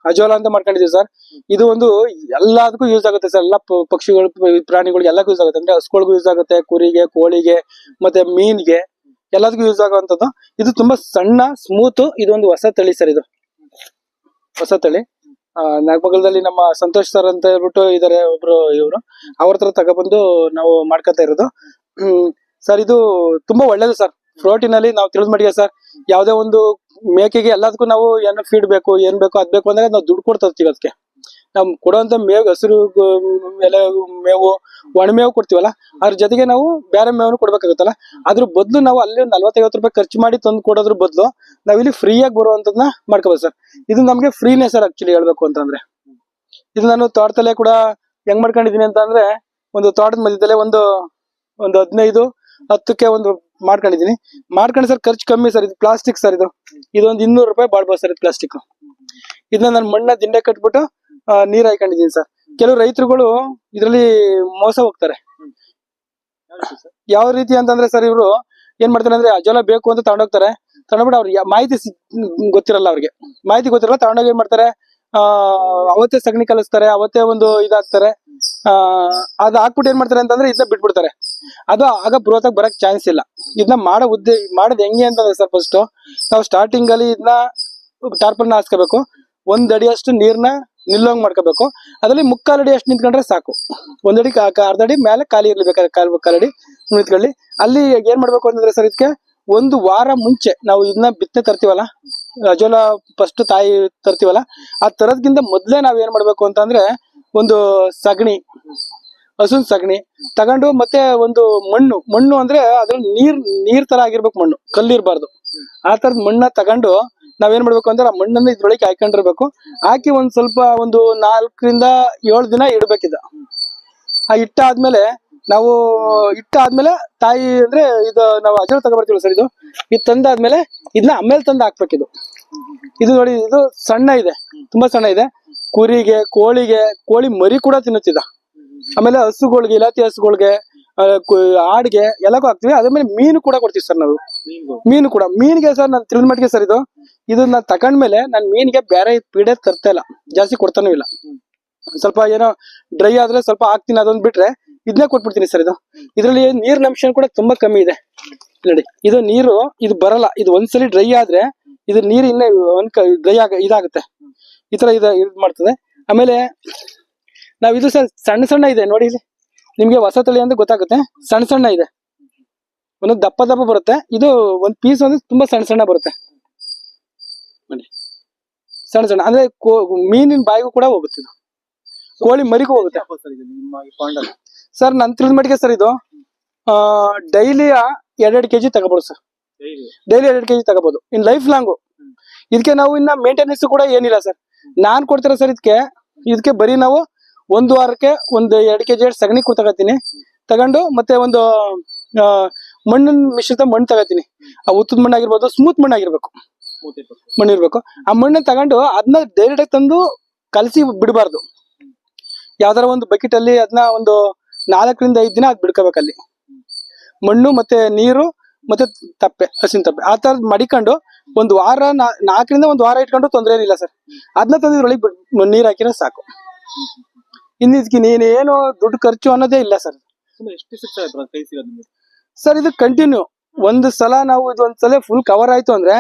Azolla ಅಂತ ಮಾಡ್ಕೊಂಡಿದೀವಿ sir. ಇದು ಒಂದು ಎಲ್ಲದಕ್ಕೂ ಯೂಸ್ ಆಗುತ್ತೆ ಸರ್. ಎಲ್ಲ ಪಕ್ಷಿಗಳು ಪ್ರಾಣಿಗಳಿಗೆ ಎಲ್ಲಕ್ಕೂ ಯೂಸ್ ಆಗುತ್ತೆ. ಅಂದ್ರೆ ಹಸುಗಳಿಗೂ ಯೂಸ್ ಆಗುತ್ತೆ, ಕುರಿಗೆ, ಕೋಳಿಗೆ, ಮತ್ತೆ ಮೀನ್ಗೆ ಎಲ್ಲದಕ್ಕೂ ಯೂಸ್ ಆಗುವಂತದ್ದು. ಇದು ತುಂಬಾ ಸಣ್ಣ ಸ್ಮೂತ್. ಇದೊಂದು ಹೊಸ ತಳಿ ಸರ್. ಇದು ಹೊಸ ತಳಿ. ನಾಗಮಂಗಲದಲ್ಲಿ ನಮ್ಮ ಸಂತೋಷ್ ಸರ್ ಅಂತ ಹೇಳ್ಬಿಟ್ಟು ಇದಾರೆ ಒಬ್ರು, ಇವರು ಅವ್ರ ಹತ್ರ ತಗೊಬಂದು ನಾವು ಮಾಡ್ಕೊತಾ ಇರೋದು. ಸರ್ ಇದು ತುಂಬಾ ಒಳ್ಳೇದು ಸರ್. ಪ್ರೋಟೀನ್ ಅಲ್ಲಿ ನಾವು ತಿಳಿದ್ ಮಟ್ಟಿಗೆ ಸರ್, ಯಾವ್ದೇ ಒಂದು ಮೇಕೆಗೆ ಎಲ್ಲದಕ್ಕೂ ನಾವು ಏನೋ ಫೀಡ್ ಬೇಕು, ಏನ್ ಬೇಕು ಅದ್ ಬೇಕು ಅಂದ್ರೆ ನಾವು ದುಡ್ಡು ಕೊಡ್ತೀವಿ. ಅದಕ್ಕೆ ನಾವು ಕೊಡುವಂತ ಮೇವು, ಹಸಿರು ಎಲೆ ಮೇವು, ಒಣಮೇವು ಕೊಡ್ತೀವಲ್ಲ, ಅದ್ರ ಜೊತೆಗೆ ನಾವು ಬೇರೆ ಮೇವನ್ನು ಕೊಡ್ಬೇಕಾಗುತ್ತಲ್ಲ. ಅದ್ರ ಬದಲು ನಾವು ಅಲ್ಲಿ 40-50 ರೂಪಾಯಿ ಖರ್ಚು ಮಾಡಿ ತಂದು ಕೊಡೋದ್ರ ಬದಲು ನಾವ್ ಇಲ್ಲಿ ಫ್ರೀ ಆಗಿ ಬರುವಂತದ್ನ ಮಾಡ್ಕೋಬಹುದು ಸರ್. ಇದು ನಮ್ಗೆ ಫ್ರೀನೇ ಸರ್ ಆಕ್ಚುಲಿ ಹೇಳ್ಬೇಕು ಅಂತಂದ್ರೆ. ಇದು ನಾನು ತೋಟದಲ್ಲೇ ಕೂಡ ಹೆಂಗ್ ಮಾಡ್ಕೊಂಡಿದೀನಿ ಅಂತ ಅಂದ್ರೆ, ಒಂದು ತೋಟದ ಮಧ್ಯದಲ್ಲೇ ಒಂದು 15-10ಕ್ಕೆ ಒಂದು ಮಾಡ್ಕೊಂಡಿದೀನಿ. ಮಾಡ್ಕೊಂಡು ಸರ್ ಖರ್ಚು ಕಮ್ಮಿ ಸರ್. ಇದು ಪ್ಲಾಸ್ಟಿಕ್ ಸರ್. ಇದೊಂದು 200 ರೂಪಾಯಿ ಬಾಳ್ಬೋದು ಸರ್. ಇದು ಪ್ಲಾಸ್ಟಿಕ್. ಇದನ್ನ ನಾನು ಮಣ್ಣ ದಿಂಡೆ ಕಟ್ಬಿಟ್ಟು ನೀರ್ ಹಾಕೊಂಡಿದೀನಿ ಸರ್. ಕೆಲವು ರೈತರುಗಳು ಇದ್ರಲ್ಲಿ ಮೋಸ ಹೋಗ್ತಾರೆ. ಯಾವ ರೀತಿ ಅಂತಂದ್ರೆ ಸರ್, ಇವರು ಏನ್ ಮಾಡ್ತಾರೆ ಅಂದ್ರೆ ಅಜೋಲಾ ಬೇಕು ಅಂತ ತಗೊಂಡೋಗ್ತಾರೆ. ತಗೊಂಡ್ಬಿಟ್ಟು ಅವ್ರಿಗೆ ಮಾಹಿತಿ ಗೊತ್ತಿರಲ್ಲ. ಅವ್ರಿಗೆ ಮಾಹಿತಿ ಗೊತ್ತಿರಲ್ಲ. ತಗೊಂಡೋಗಿ ಏನ್ ಮಾಡ್ತಾರೆ, ಅವತ್ತೇ ಸಗಣಿ ಕಲಿಸ್ತಾರೆ, ಅವತ್ತೇ ಒಂದು ಇದಾಗ್ತಾರೆ. ಅದ್ ಹಾಕ್ಬಿಟ್ಟು ಏನ್ ಮಾಡ್ತಾರೆ ಅಂತಂದ್ರೆ ಇದನ್ನ ಬಿಟ್ಬಿಡ್ತಾರೆ. ಅದು ಆಗ ಬೃಹತ್ ಬರಕ್ ಚಾನ್ಸ್ ಇಲ್ಲ. ಇದನ್ನ ಮಾಡೋದ್ ಹೆಂಗೆ ಅಂತಂದ್ರೆ ಸರ್, ಫಸ್ಟ್ ನಾವು ಸ್ಟಾರ್ಟಿಂಗ್ ಅಲ್ಲಿ ಇದನ್ನ ಟಾರ್ಪಲ್ನ ಹಾಸ್ಕೋಬೇಕು. 1 ಅಡಿಯಷ್ಟು ನೀರ್ನ ನಿಲ್ಲೋಂಗ್ ಮಾಡ್ಕೋಬೇಕು. ಅದ್ರಲ್ಲಿ 3/4 ಅಡಿ ಅಷ್ಟು ನಿಂತ್ಕೊಂಡ್ರೆ ಸಾಕು. 1 ಅಡಿ ಅರ್ಧ ಅಡಿ ಮೇಲೆ ಖಾಲಿ ಇರ್ಬೇಕಾದ್ರೆ 1/4 ಅಡಿ ನಿಂತ್ಕೊಳ್ಳಿ. ಅಲ್ಲಿ ಏನ್ ಮಾಡ್ಬೇಕು ಅಂತಂದ್ರೆ ಸರ್, ಇದಕ್ಕೆ 1 ವಾರ ಮುಂಚೆ ನಾವು ಇದನ್ನ ಬಿತ್ತನೆ ತರ್ತೀವಲ್ಲ, ಅಜೋಲಾ ಫಸ್ಟ್ ತಾಯಿ ತರ್ತೀವಲ್ಲ, ಆ ತರದ್ಕಿಂತ ಮೊದ್ಲೇ ನಾವ್ ಏನ್ ಮಾಡ್ಬೇಕು ಅಂತಂದ್ರೆ, ಒಂದು ಸಗಣಿ, ಹಸುನ್ ಸಗಣಿ ತಗೊಂಡು, ಮತ್ತೆ ಒಂದು ಮಣ್ಣು ಅಂದ್ರೆ ಅದ್ರಲ್ಲಿ ನೀರ್ ತರ ಆಗಿರ್ಬೇಕು ಮಣ್ಣು, ಕಲ್ಲಿರ್ಬಾರ್ದು. ಆ ತರದ್ ಮಣ್ಣ ತಗೊಂಡು ನಾವೇನ್ ಮಾಡ್ಬೇಕು ಅಂದ್ರೆ ಆ ಮಣ್ಣನ್ನ ಇದ್ರೊಳಗೆ ಹಾಕೊಂಡಿರ್ಬೇಕು. ಹಾಕಿ ಒಂದ್ ಸ್ವಲ್ಪ ಒಂದು 4-7 ದಿನ ಇಡ್ಬೇಕಿದ. ಆ ಇಟ್ಟಾದ್ಮೇಲೆ ತಾಯಿ ಅಂದ್ರೆ ಇದು ನಾವು ಅಜೋಲಾ ತಗೊಬರ್ತೀವಿ ಸರ್. ಇದು ತಂದಾದ್ಮೇಲೆ ಇದನ್ನ ಆಮೇಲೆ ತಂದು ಹಾಕ್ಬೇಕಿದು. ಇದು ನೋಡಿ, ಇದು ಸಣ್ಣ ಇದೆ, ತುಂಬಾ ಸಣ್ಣ ಇದೆ. ಕುರಿಗೆ, ಕೋಳಿ ಮರಿ ಕೂಡ ತಿನ್ನುತ್ತಿದ. ಆಮೇಲೆ ಹಸುಗಳಿಗೆ, ಇಲಾತಿ ಹಸುಗಳಿಗೆ, ಆಡ್ಗೆ ಎಲ್ಲಕ್ಕೂ ಹಾಕ್ತಿವಿ. ಅದಾದ್ಮೇಲೆ ಮೀನು ಕೂಡ ಕೊಡ್ತೀವಿ ಸರ್ ನಾವು. ಮೀನಿಗೆ ಸರ್ ನಾನು ತಿಳಿದ ಮಟ್ಟಿಗೆ ಸರ್, ಇದು ನಾನು ತಕೊಂಡ್ಮೇಲೆ ನಾನು ಮೀನಿಗೆ ಬೇರೆ ಪೀಡೆ ತರ್ತಾ ಇಲ್ಲ, ಜಾಸ್ತಿ ಕೊಡ್ತಾನೂ ಇಲ್ಲ. ಸ್ವಲ್ಪ ಏನೋ ಡ್ರೈ ಆದ್ರೆ ಸ್ವಲ್ಪ ಹಾಕ್ತೀನಿ, ಅದೊಂದು ಬಿಟ್ರೆ ಇದನ್ನೇ ಕೊಟ್ಬಿಡ್ತೀನಿ ಸರ್. ಇದ್ರಲ್ಲಿ ನೀರಿನ ಅಂಶ ಕೂಡ ತುಂಬಾ ಕಮ್ಮಿ ಇದೆ ನೋಡಿ. ಇದು ನೀರು ಇದು ಬರಲ್ಲ. ಇದು ಒಂದ್ಸಲಿ ಡ್ರೈ ಆದ್ರೆ ಇದು ನೀರು ಇನ್ನೇ ಡ್ರೈ ಇದಾಗುತ್ತೆ. ಈ ತರ ಇದು ಮಾಡ್ತದೆ. ಆಮೇಲೆ ನಾವ್ ಇದು ಸರ್ ಸಣ್ಣ ಇದೆ ನೋಡಿ. ಇಲ್ಲಿ ನಿಮ್ಗೆ ಹೊಸ ತಳಿ ಅಂತ ಗೊತ್ತಾಗುತ್ತೆ. ಸಣ್ಣ ಇದೆ, ಒಂದೊಂದು ದಪ್ಪ ಬರುತ್ತೆ. ಇದು ಒಂದ್ ಪೀಸ್ ಒಂದು ತುಂಬಾ ಸಣ್ಣ ಬರುತ್ತೆ ನೋಡಿ. ಸಣ್ಣ ಅಂದ್ರೆ ಮೀನಿನ ಬಾಯಿಗೂ ಕೂಡ ಹೋಗುತ್ತೆ. ಇದು ಕೋಳಿ ಮರಿಗೂ ಹೋಗುತ್ತೆ ಸರ್. ನನ್ ತಿಳಿದ ಮಟ್ಟಿಗೆ ಸರ್, ಇದು ಡೈಲಿ 2 kg ತಗೋಬಹುದು ಸರ್. ಡೈಲಿ 2 kg ತಗೋಬಹುದು ಇನ್ ಲೈಫ್ ಲಾಂಗು. ಇದಕ್ಕೆ ನಾವು ಇನ್ನ ಮೇಂಟೆನೆನ್ಸ್ ಕೂಡ ಏನಿಲ್ಲ ಸರ್. ನಾನ್ ಕೊಡ್ತೀರ ಸರ್ ಇದಕ್ಕೆ ಬರೀ ನಾವು 1 ವಾರಕ್ಕೆ ಒಂದು 2 kg ಸಗಣಿ ತಗೋತೀನಿ. ತಗೊಂಡು ಮತ್ತೆ ಒಂದು ಮಣ್ಣಿನ ಮಿಶ್ರಿತ ಮಣ್ಣು ತಗೋತೀನಿ. ಆ ಉತ್ತದ ಮಣ್ಣಾಗಿರ್ಬೋದು, ಸ್ಮೂತ್ ಮಣ್ಣಾಗಿರ್ಬೇಕು, ಮಣ್ಣಿರ್ಬೇಕು. ಆ ಮಣ್ಣನ್ನ ತಗೊಂಡು ಅದನ್ನ ಡೈರೆಕ್ಟ್ ತಂದು ಕಲಸಿ ಬಿಡಬಾರ್ದು. ಯಾವ್ದಾರ ಒಂದು ಬಕೆಟ್ ಅಲ್ಲಿ ಅದನ್ನ ಒಂದು 4-5 ದಿನ ಅದ್ ಬಿಡ್ಕೋಬೇಕಲ್ಲಿ. ಮಣ್ಣು ಮತ್ತೆ ನೀರು ಮತ್ತೆ ತಪ್ಪೆ, ಹಸಿನ ತಪ್ಪೆ ಆ ತರದ್ ಮಡಿಕೊಂಡು 1 ವಾರ 4ರಿಂದ 1 ವಾರ ಇಟ್ಕೊಂಡು ತೊಂದ್ರೆ ಏನಿಲ್ಲ ಸರ್. ಅದನ್ನ ತಂದು ಇದ್ರೊಳಗೆ ನೀರ್ ಹಾಕಿದ್ರೆ ಸಾಕು. ಇದಕ್ಕೆ ನೀನೇನು ದುಡ್ಡು ಖರ್ಚು ಅನ್ನೋದೇ ಇಲ್ಲ ಸರ್. ಸರ್ ಇದು ಕಂಟಿನ್ಯೂ ಒಂದ್ ಸಲ ನಾವು ಇದೊಂದ್ಸಲ ಫುಲ್ ಕವರ್ ಆಯ್ತು ಅಂದ್ರೆ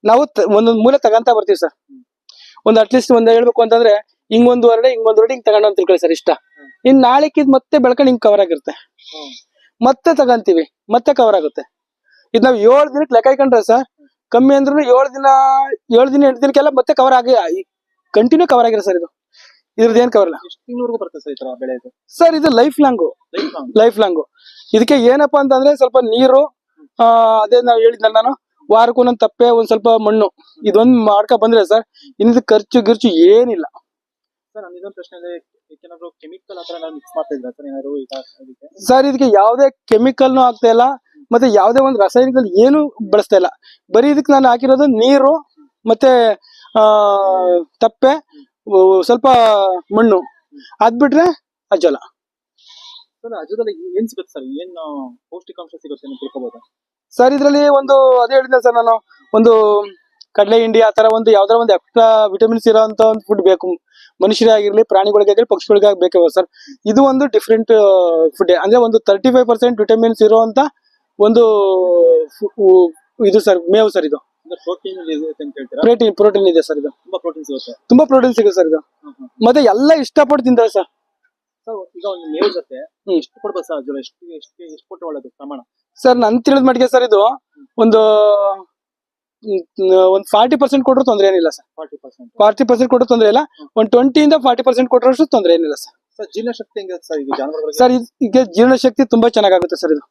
ನಾವು ಒಂದೊಂದ್ ಮೂಲೆ ತಗೊಂತ ಬರ್ತೀವಿ ಸರ್. ಒಂದ್ ಅಟ್ಲೀಸ್ಟ್ ಒಂದ್ ಹೇಳ್ಬೇಕು ಅಂತಂದ್ರೆ ಹಿಂಗ್ ಹೊರಡೆ ಹಿಂಗ್ ತಗೊಂಡು ಅಂತ ತಿಳ್ಕೊಳ್ಳಿ ಸರ್. ಇಷ್ಟ ಇನ್ ನಾಳೆಕ್ ಇದ್ ಮತ್ತೆ ಬೆಳ್ಕೊಂಡು ಹಿಂಗ್ ಕವರ್ ಆಗಿರುತ್ತೆ. ಮತ್ತೆ ತಗಂತೀವಿ, ಮತ್ತೆ ಕವರ್ ಆಗುತ್ತೆ. ಇದ್ ನಾವ್ 7 ದಿನಕ್ಕೆ ಲೆಕ್ಕ ಹಾಕೊಂಡ್ರೆ ಸರ್, ಕಮ್ಮಿ ಅಂದ್ರೂ 7 ದಿನ 8 ದಿನಕ್ಕೆಲ್ಲ ಮತ್ತೆ ಕವರ್ ಆಗಿ ಕಂಟಿನ್ಯೂ ಕವರ್ ಆಗಿರೋ ಸರ್. ಇದ್ರದ್ದು ಏನ್ ಕವರ್ ಇಲ್ಲ ಸರ್. ಇದು ಲೈಫ್ ಲಾಂಗು. ಇದಕ್ಕೆ ಏನಪ್ಪಾ ಅಂತಂದ್ರೆ ಸ್ವಲ್ಪ ನೀರು, ಅದೇ ನಾವ್ ಹೇಳಿದ್ನಲ್ಲ ನಾನು, ವಾರಕ್ಕೂ ಒಂದೊಂದು ತಪ್ಪೆ, ಒಂದ್ ಸ್ವಲ್ಪ ಮಣ್ಣು, ಇದೊಂದು ಮಾಡ್ಕೊ ಬಂದ್ರೆ ಸರ್ ಇನ್ನಿದ್ ಖರ್ಚು ಗಿರ್ಚು ಏನಿಲ್ಲ ಸರ್. ಇದಕ್ಕೆ ಯಾವ್ದೇ ಕೆಮಿಕಲ್ನು ಆಗ್ತಾ ಇಲ್ಲ, ಮತ್ತೆ ಯಾವ್ದೇ ಒಂದು ರಾಸಾಯನಿಕದಲ್ಲಿ ಏನು ಬಳಸ್ತಾ ಇಲ್ಲ. ಬರೀ ಇದಕ್ಕೆ ನಾನು ಹಾಕಿರೋದು ನೀರು ಮತ್ತೆ ತಪ್ಪೆ, ಸ್ವಲ್ಪ ಮಣ್ಣು, ಅದ್ ಬಿಟ್ರೆ ಅಜೋಲಾ. ಏನ್ ಸಿಗುತ್ತೆ ಸರ್? ಏನ್ ಪೌಷ್ಟಿಕಾಂಶ ಸಿಗುತ್ತೆ ತಿಳ್ಕೊಬಹುದಾ ಸರ್? ಇದ್ರಲ್ಲಿ ಒಂದು ಅದೇ ಹೇಳಿದ್ದೆ ಸರ್ ನಾನು, ಒಂದು ಕಡಲೆ ಹಿಂಡಿ ಆ ತರ ಒಂದು ಯಾವ್ದಾರ ಒಂದು ಎಕ್ಸ್ಟ್ರಾ ವಿಟಮಿನ್ಸ್ ಇರೋಂತ ಒಂದು ಫುಡ್ ಬೇಕು. ಮನುಷ್ಯರಾಗಿರ್ಲಿ, ಪ್ರಾಣಿಗಳಿಗಾಗಲಿ, ಪಕ್ಷಿಗಳಿಗಾಗಿ ಬೇಕವ ಸರ್. ಇದು ಒಂದು ಡಿಫ್ರೆಂಟ್ ಫುಡ್, ಅಂದ್ರೆ ಒಂದು 35% ವಿಟಮಿನ್ಸ್ ಇರುವಂತ ಒಂದು ಇದು ಸರ್, ಮೇವು ಸರ್. ಇದು ಪ್ರೋಟೀನ್ ಇದೆ ಸರ್. ಇದು ತುಂಬಾ ಪ್ರೋಟೀನ್ ಸಿಗುತ್ತೆ ಸರ್. ಇದು ಮತ್ತೆ ಎಲ್ಲ ಇಷ್ಟಪಟ್ಟು ತಿಂತಾರೆ ಸರ್. ಈಗ ಒಂದು ಮೇವು ಜೊತೆ ಎಷ್ಟು ಕೊಡ್ಬೋದು ಸರ್? ಎಷ್ಟು ಕೊಟ್ಟು ಒಳ್ಳೇದು ಪ್ರಮಾಣ ಸರ್? ನನ್ ತಿಳಿದ ಮಟ್ಟಿಗೆ ಸರ್, ಇದು ಒಂದು 40% ಕೊಟ್ಟರು ತೊಂದ್ರೆ ಏನಿಲ್ಲ ಸರ್. 40% ಕೊಟ್ಟರು ತೊಂದ್ರೆ ಇಲ್ಲ. ಒಂದು 20 ಇಂದ 40% ಕೊಟ್ಟರು ತೊಂದ್ರೆ ಏನಿಲ್ಲ ಸರ್. ಜೀರ್ಣಶಕ್ತಿ ಹೆಂಗಿದೆ ಸರ್ ಇದು ಜಾನುವಾರುಗಳಿಗೆ? ಸರ್ ಈಗ ಜೀರ್ಣಶಕ್ತಿ ತುಂಬಾ ಚೆನ್ನಾಗುತ್ತೆ ಸರ್. ಇದು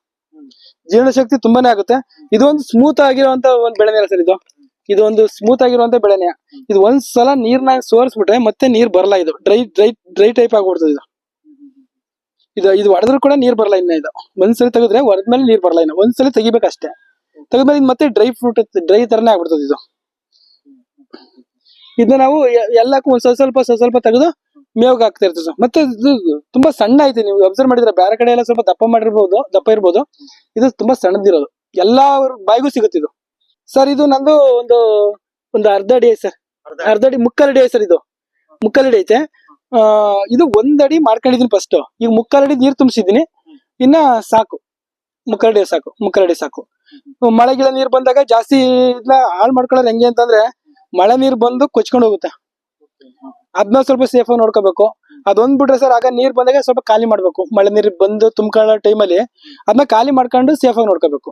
ಜೀರ್ಣಶಕ್ತಿ ತುಂಬಾನೇ ಆಗುತ್ತೆ. ಇದು ಒಂದು ಸ್ಮೂತ್ ಆಗಿರುವಂತ ಒಂದು ಬೆಳೆನೇ ಸರ್. ಇದು ಒಂದು ಸ್ಮೂತ್ ಆಗಿರುವಂತ ಬೆಳೆನೇ. ಇದು ಒಂದ್ಸಲ ನೀರ್ನ ಸೋರಿಸ್ಬಿಟ್ರೆ ಮತ್ತೆ ನೀರ್ ಬರಲ್ಲ. ಇದು ಡ್ರೈ ಟೈಪ್ ಆಗ್ಬಿಡ್ತದೆ. ಇದು ಹೊಡೆದ್ರು ಕೂಡ ನೀರ್ ಬರಲ್ಲ. ಇನ್ನ ಇದು ಒಂದ್ಸಲಿ ತೆಗೆದ್ರೆ ಹೊಡೆದ್ಮೇಲೆ ನೀರ್ ಬರಲ್ಲ. ಇನ್ನು ಒಂದ್ಸಲಿ ತೆಗಿಬೇಕಷ್ಟೇ. ತೆಗೆದ್ಮೇಲೆ ಇದು ಮತ್ತೆ ಡ್ರೈ ತರನೇ ಆಗ್ಬಿಡ್ತದೆ. ಇದನ್ನ ನಾವು ಎಲ್ಲಕ್ಕೂ ಒಂದ್ ಸ್ವಲ್ಪ ತೆಗೆದು ಮೇವ್ಗೆ ಹಾಕ್ತಾ ಇರ್ತೀವಿ ಸರ್. ಮತ್ತೆ ಇದು ತುಂಬಾ ಸಣ್ಣ ಐತೆ. ನೀವು ಅಬ್ಸರ್ವ್ ಮಾಡಿದ್ರೆ ಬೇರೆ ಕಡೆ ಎಲ್ಲ ಸ್ವಲ್ಪ ದಪ್ಪ ಇರ್ಬೋದು. ಇದು ತುಂಬಾ ಸಣ್ಣದಿರೋದು, ಎಲ್ಲಾ ಬಾಯಿಗೂ ಸಿಗುತ್ತೆ ಇದು ಸರ್. ಇದು ನಂದು ಒಂದು ಅರ್ಧ ಅಡಿ ಐತೆ ಸರ್. ಅರ್ಧ ಅಡಿ, ಮುಕ್ಕಾಲಡಿ ಐತೆ ಸರ್. ಇದು ಮುಕ್ಕಾಲಡಿ ಐತೆ. ಇದು 1 ಅಡಿ ಮಾಡ್ಕೊಂಡಿದೀನಿ ಫಸ್ಟ್. ಈಗ 3/4 ಅಡಿ ನೀರ್ ತುಂಬಿಸಿದೀನಿ. ಇನ್ನ ಸಾಕು, 3/4 ಅಡಿ ಸಾಕು. ಮಳೆ ಗಿಳ ನೀರ್ ಬಂದಾಗ ಜಾಸ್ತಿ ಇದನ್ನ ಹಾಳು ಮಾಡ್ಕೊಳ್ಳೋದು ಹೆಂಗೆ ಅಂತಂದ್ರೆ, ಮಳೆ ನೀರ್ ಬಂದು ಕೊಚ್ಕೊಂಡು ಹೋಗುತ್ತೆ. ಅದನ್ನ ಸ್ವಲ್ಪ ಸೇಫ್ ಆಗಿ ನೋಡ್ಕೋಬೇಕು. ಅದೊಂದ್ ಬಿಟ್ರೆ ಸರ್, ಆಗ ನೀರ್ ಬಂದಾಗ ಸ್ವಲ್ಪ ಖಾಲಿ ಮಾಡ್ಬೇಕು. ಮಳೆ ನೀರ್ ಬಂದು ತುಂಬ್ಕೊಳ್ಳೋ ಟೈಮಲ್ಲಿ ಅದನ್ನ ಖಾಲಿ ಮಾಡ್ಕೊಂಡು ಸೇಫ್ ಆಗಿ ನೋಡ್ಕೋಬೇಕು.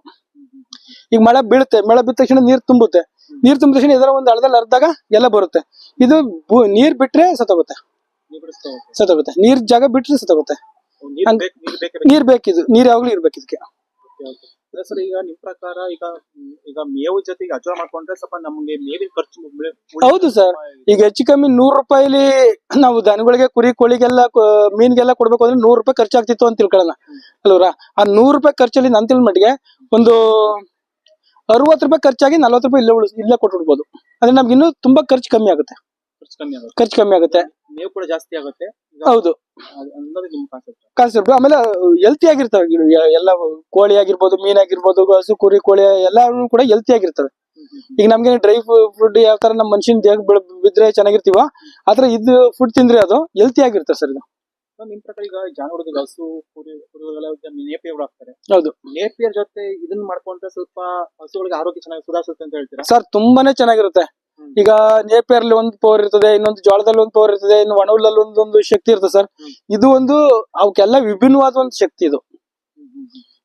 ಈಗ ಮಳೆ ಬೀಳುತ್ತೆ, ಮಳೆ ಬಿದ್ದ ತಕ್ಷಣ ನೀರ್ ತುಂಬುತ್ತೆ. ನೀರ್ ತುಂಬಿದ ತಕ್ಷಣ ಇದರ ಒಂದು ಹಳದಲ್ಲಿ ಅರ್ಧಾಗ ಎಲ್ಲ ಬರುತ್ತೆ. ಇದು ನೀರ್ ಬಿಟ್ರೆ ಸತ್ತೋಗುತ್ತೆ. ನೀರ್ ಜಾಗ ಬಿಟ್ರೆ ಸತ್ತೋಗುತ್ತೆ. ನೀರ್ ಬೇಕಿದು, ನೀರ್ ಯಾವಾಗ್ಲೂ ಇರ್ಬೇಕು ಇದಕ್ಕೆ. ಸರ್, ಈಗ ನಿಮ್ ಪ್ರಕಾರ ಈಗ ಮೇವು ಜೊತೆಗೆ ಅಜೋರ ಮಾಡ್ಕೊಂಡ್ರೆ ಸ್ವಲ್ಪ ನಮ್ಗೆ ಮೇವಿನ ಖರ್ಚು ಹೌದು ಸರ್. ಈಗ ಹೆಚ್ಚು ಕಮ್ಮಿ 100 ರೂಪಾಯಿಲಿ ನಾವು ದನಗಳಿಗೆ, ಕುರಿ, ಕೋಳಿಗೆಲ್ಲ, ಮೀನ್ಗೆಲ್ಲ ಕೊಡ್ಬೇಕು ಅಂದ್ರೆ 100 ರೂಪಾಯಿ ಖರ್ಚಾಗ್ತಿತ್ತು ಅಂತ ತಿಳ್ಕೊಳ್ಳೋಣ ಅಲ್ವರ. ಆ 100 ರೂಪಾಯಿ ಖರ್ಚಲ್ಲಿ ನನ್ ತಿಳ್ ಮಟ್ಟಿಗೆ ಒಂದು 60 ರೂಪಾಯಿ ಖರ್ಚಾಗಿ 40 ರೂಪಾಯಿ ಇಲ್ಲೇ ಕೊಟ್ಬಿಡ್ಬೋದು. ಅಂದ್ರೆ ನಮ್ಗೆ ಇನ್ನೂ ತುಂಬಾ ಖರ್ಚು ಕಮ್ಮಿ ಆಗುತ್ತೆ. ಮೇವು ಕೂಡ ಜಾಸ್ತಿ ಆಗುತ್ತೆ. ಹೌದು, ಕಾನ್ಸೆಪ್ಟ್. ಆಮೇಲೆ ಹೆಲ್ತಿ ಆಗಿರ್ತವೆ ಎಲ್ಲ. ಕೋಳಿ ಆಗಿರ್ಬೋದು, ಮೀನ್ ಆಗಿರ್ಬೋದು, ಹಸು, ಕುರಿ, ಕೋಳಿ ಎಲ್ಲಾನು ಕೂಡ ಹೆಲ್ತಿ ಆಗಿರ್ತವೆ. ಈಗ ನಮ್ಗೆ ಡ್ರೈ ಫುಡ್ ಯಾವ ತರ ನಮ್ಮ ಮನುಷ್ಯನ ದೇಹ ಬಿದ್ರೆ ಚೆನ್ನಾಗಿರ್ತೀವೋ, ಆತರ ಇದು ಫುಡ್ ತಿಂದ್ರೆ ಅದು ಹೆಲ್ತಿ ಆಗಿರ್ತದೆ ಸರ್. ಇದು ನಿಮ್ ಪ್ರಕಾರ ಈಗ ಜಾನುವಾರುಗಳಿಗೆ ಹಸು, ಕುರಿಗಳೆಲ್ಲ ನೇಪಿಯರ್ ಹಾಕ್ತಾರೆ. ಹೌದು, ನೇಪಿಯರ್ ಜೊತೆ ಇದನ್ನ ಮಾಡ್ಕೊಂಡ್ರೆ ಸ್ವಲ್ಪ ಹಸುಗಳಿಗೆ ಆರೋಗ್ಯ ಚೆನ್ನಾಗಿ ಸುಧಾರಿಸುತ್ತೆ ಅಂತ ಹೇಳ್ತೀರಾ ಸರ್? ತುಂಬಾನೇ ಚೆನ್ನಾಗಿರುತ್ತೆ. ಈಗ ನೇಪಿಯರ್ಲಿ ಒಂದು ಪವರ್ ಇರ್ತದೆ, ಇನ್ನೊಂದು ಜೋಳದಲ್ಲಿ ಒಂದು ಪವರ್ ಇರ್ತದೆ, ಇನ್ನು ಒಣಹುಲ್ಲಲ್ಲಿ ಒಂದೊಂದು ಶಕ್ತಿ ಇರ್ತದೆ ಸರ್. ಇದು ಒಂದು ಅವಕ್ಕೆಲ್ಲ ವಿಭಿನ್ನವಾದ ಒಂದು ಶಕ್ತಿ.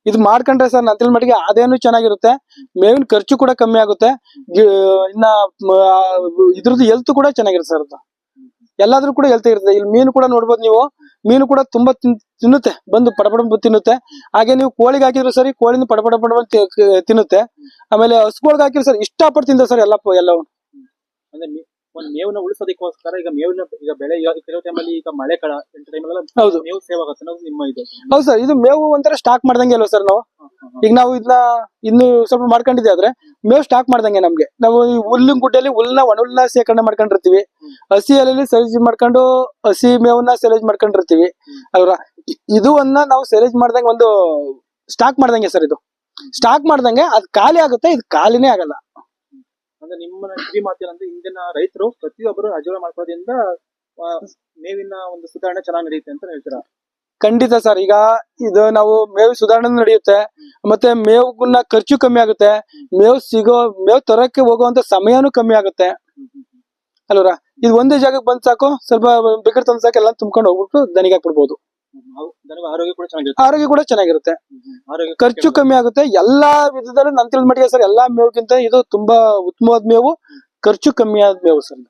ಇದು ಮಾಡ್ಕೊಂಡ್ರೆ ಸರ್ ನನ್ನ ತಿಳ್ ಮಟ್ಟಿಗೆ ಅದೇನು ಚೆನ್ನಾಗಿರುತ್ತೆ. ಮೇವಿನ ಖರ್ಚು ಕೂಡ ಕಮ್ಮಿ ಆಗುತ್ತೆ. ಇನ್ನ ಇದ್ರದ್ದು ಹೆಲ್ತ್ ಕೂಡ ಚೆನ್ನಾಗಿರುತ್ತೆ ಸರ್. ಎಲ್ಲಾದ್ರೂ ಕೂಡ ಹೆಲ್ತ್ ಇರ್ತದೆ. ಇಲ್ಲಿ ಮೀನು ಕೂಡ ನೋಡ್ಬೋದು ನೀವು. ಮೀನು ಕೂಡ ತುಂಬಾ ತಿನ್ನುತ್ತೆ, ಬಂದು ಪಡಪಡ ತಿನ್ನುತ್ತೆ. ಹಾಗೆ ನೀವು ಕೋಳಿಗೆ ಹಾಕಿದ್ರು ಸರಿ, ಕೋಳಿನ ಪಡಪಡ ತಿನ್ನುತ್ತೆ. ಆಮೇಲೆ ಹಸುಗಳಿಗೆ ಹಾಕಿದ್ರು ಸರ್ ಇಷ್ಟಪಟ್ಟು ತಿಂತಾರೆ ಸರ್ ಎಲ್ಲವೂ. ಅಂದ್ರೆ ಒಂದು ಮೇವನ್ನ ಉಳಿಸೋದಕ್ಕೋಸ್ಕರ ಈಗ ಮೇವಿನ ಈಗ ಬೆಳೆ ಕೆಲವು ಟೈಮಲ್ಲಿ ಈಗ ಮಳೆ ಕಾಲ ಟೈಮಲ್ಲಿ ಹೌದು, ಮೇವು ಸೇವ್ ಆಗುತ್ತೆ ಅನ್ನೋದು ನಿಮ್ಮ ಇದು. ಹೌದು ಸರ್. ಇದು ಮೇವು ಒಂಥರ ಸ್ಟಾಕ್ ಮಾಡ್ದಂಗೆ ಅಲ್ವಾ ಸರ್? ನಾವು ಈಗ ನಾವು ಇದನ್ನ ಇನ್ನು ಸ್ವಲ್ಪ ಮಾಡ್ಕೊಂಡಿದ್ದೆ ಆದ್ರೆ ಮೇವು ಸ್ಟಾಕ್ ಮಾಡ್ದಂಗೆ ನಮ್ಗೆ. ನಾವು ಹುಲ್ಲಿನ ಗುಡ್ಡಲ್ಲಿ ಒಣಹುಲ್ಲನ್ನ ಸೇಕರಣೆ ಮಾಡ್ಕೊಂಡಿರ್ತೀವಿ. ಹಸಿ ಎಲೆಯಲ್ಲಿ ಸೆಲೇಜ್ ಮಾಡ್ಕೊಂಡು ಹಸಿ ಮೇವನ್ನ ಸೆಲೇಜ್ ಮಾಡ್ಕೊಂಡಿರ್ತೀವಿ ಅಲ್ವಾ. ಇದು ನಾವು ಸೆಲೇಜ್ ಮಾಡ್ದಂಗೆ ಒಂದು ಸ್ಟಾಕ್ ಮಾಡ್ದಂಗೆ ಸರ್. ಇದು ಸ್ಟಾಕ್ ಮಾಡ್ದಂಗೆ ಅದು ಖಾಲಿ ಆಗುತ್ತೆ, ಇದು ಖಾಲಿನೇ ಆಗಲ್ಲ. ಅಂದ್ರೆ ನಿಮ್ಮ ಕಿವಿ ಮಾತೇನಂದ್ರೆ ಇಂದಿನ ರೈತರು ಪ್ರತಿಯೊಬ್ಬರು ಅಜೋರ ಮಾಡ್ಕೊಳ್ಳೋದ್ರಿಂದ ಮೇವಿನ ಒಂದು ಸುಧಾರಣೆ ಚೆನ್ನಾಗಿ ನಡೆಯುತ್ತೆ ಅಂತ ಹೇಳ್ತೀರಾ? ಖಂಡಿತ ಸರ್. ಈಗ ಇದು ನಾವು ಮೇವು ಸುಧಾರಣೆ ನಡೆಯುತ್ತೆ. ಮತ್ತೆ ಮೇವುನ ಖರ್ಚು ಕಮ್ಮಿ ಆಗುತ್ತೆ. ಮೇವು ತರಕ್ಕೆ ಹೋಗುವಂತ ಸಮಯನೂ ಕಮ್ಮಿ ಆಗುತ್ತೆ ಅಲ್ವರ. ಇದು ಒಂದೇ ಜಾಗಕ್ಕೆ ಬಂದ್ ಸಾಕು, ಸ್ವಲ್ಪ ಬಿಗಡ್ ತಂದ್ ಸಾಕು, ಎಲ್ಲ ತುಂಬ್ಕೊಂಡು ಹೋಗ್ಬಿಟ್ಟು ದನಿಗೆ ಹಾಕ್ಬಿಡ್ಬೋದು. ಆರೋಗ್ಯ ಕೂಡ ಚೆನ್ನಾಗಿರುತ್ತೆ, ಖರ್ಚು ಕಮ್ಮಿ ಆಗುತ್ತೆ. ಎಲ್ಲಾ ವಿಧದಲ್ಲೂ ನನ್ ತಿಳಿದ ಮಟ್ಟಿಗೆ ಸರ್, ಎಲ್ಲಾ ಮೇವುಗಿಂತ ಇದು ತುಂಬಾ ಉತ್ತಮವಾದ ಮೇವು, ಖರ್ಚು ಕಮ್ಮಿ ಆದ ಮೇವು ಸರ್.